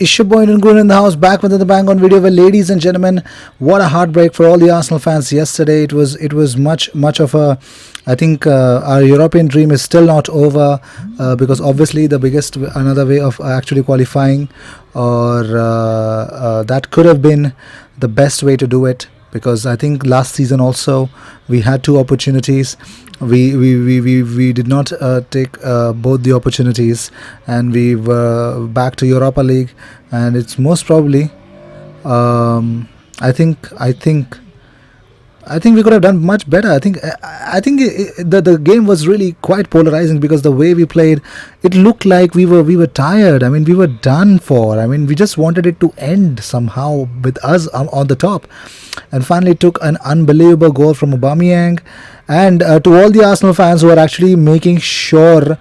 Ishu Boy Ngun in the house, back with the bang on video. Well, ladies and gentlemen, what a heartbreak for all the Arsenal fans yesterday. It was much of a. I think our European dream is still not over because obviously the biggest another way of actually qualifying, or that could have been the best way to do it. Because I think last season also we had two opportunities. We did not take both the opportunities, and we were back to Europa League, and it's most probably. I think we could have done much better. I think the game was really quite polarizing because the way we played, it looked like we were tired. I mean, we were done for. I mean, we just wanted it to end somehow with us on the top, and finally took an unbelievable goal from Aubameyang. And to all the Arsenal fans who are actually making sure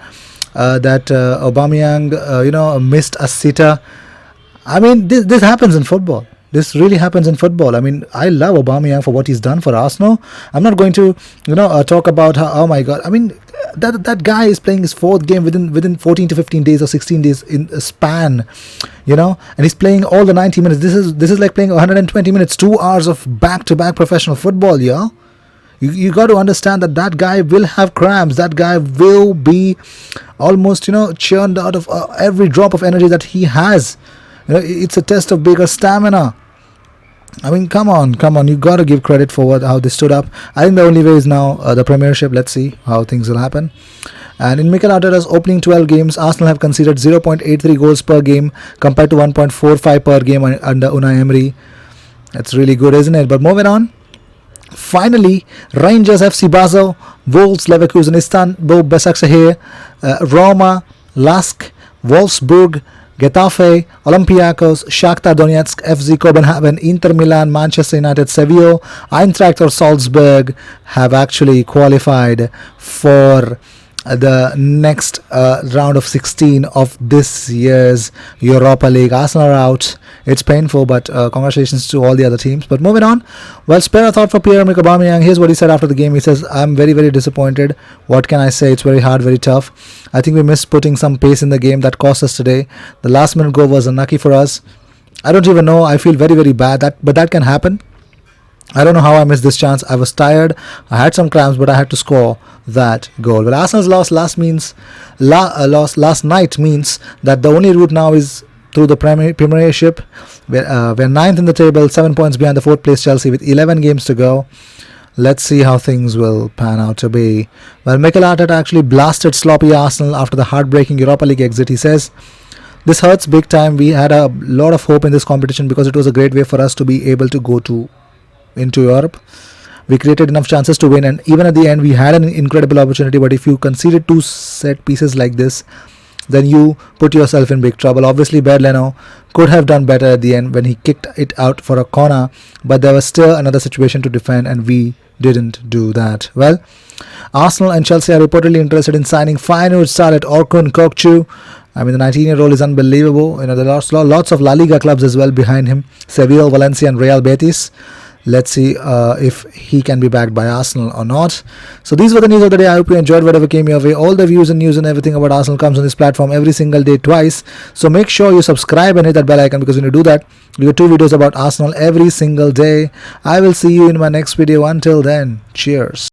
that Aubameyang, missed a sitter. I mean, this happens in football. This really happens in football. I mean, I love Aubameyang for what he's done for Arsenal. I'm not going to, talk about how. Oh my God! I mean, that guy is playing his fourth game within 14 to 15 days or 16 days in a span, and he's playing all the 90 minutes. This is like playing 120 minutes, 2 hours of back-to-back professional football, yeah. You got to understand that guy will have cramps. That guy will be almost churned out of every drop of energy that he has. It's a test of bigger stamina. I mean, come on. You got to give credit for how they stood up. I think the only way is now the Premiership. Let's see how things will happen. And in Mikel Arteta's opening 12 games, Arsenal have conceded 0.83 goals per game compared to 1.45 per game under Unai Emery. That's really good, isn't it? But moving on. Finally, Rangers, FC Basel, Wolves, Leverkusen, Istanbul, Başakşehir, Roma, Lask, Wolfsburg, Getafe, Olympiacos, Shakhtar Donetsk, FC Copenhagen, Inter Milan, Manchester United, Sevilla, Eintracht or Salzburg have actually qualified for the next round of 16 of this year's Europa League. Arsenal are out. It's painful, but congratulations to all the other teams. But moving on, well, spare a thought for Pierre-Emerick Aubameyang. Here's what he said after the game. He says, "I'm very, very disappointed. What can I say? It's very hard, very tough. I think we missed putting some pace in the game that cost us today. The last minute goal was unlucky for us. I don't even know. I feel very, very bad. But that can happen. I don't know how I missed this chance. I was tired. I had some cramps, but I had to score that goal." Well, Arsenal's loss last night means that the only route now is through the Premiership. We're ninth in the table, 7 points behind the fourth place Chelsea with 11 games to go. Let's see how things will pan out to be. Well, Mikel Arteta actually blasted sloppy Arsenal after the heartbreaking Europa League exit. He says, "This hurts big time. We had a lot of hope in this competition because it was a great way for us to be able to go into Europe. We created enough chances to win, and even at the end we had an incredible opportunity, but if you conceded two set pieces like this, then you put yourself in big trouble. Obviously Berlino could have done better at the end when he kicked it out for a corner, but there was still another situation to defend and we didn't do that." Well, Arsenal and Chelsea are reportedly interested in signing Feyenoord star at Orkun Kokcu. I mean, the 19-year-old is unbelievable. There are lots of La Liga clubs as well behind him. Sevilla, Valencia and Real Betis. Let's see if he can be backed by Arsenal or not. So these were the news of the day. I hope you enjoyed whatever came your way. All the views and news and everything about Arsenal comes on this platform every single day, twice. So make sure you subscribe and hit that bell icon, because when you do that, you get 2 videos about Arsenal every single day. I will see you in my next video. Until then, cheers.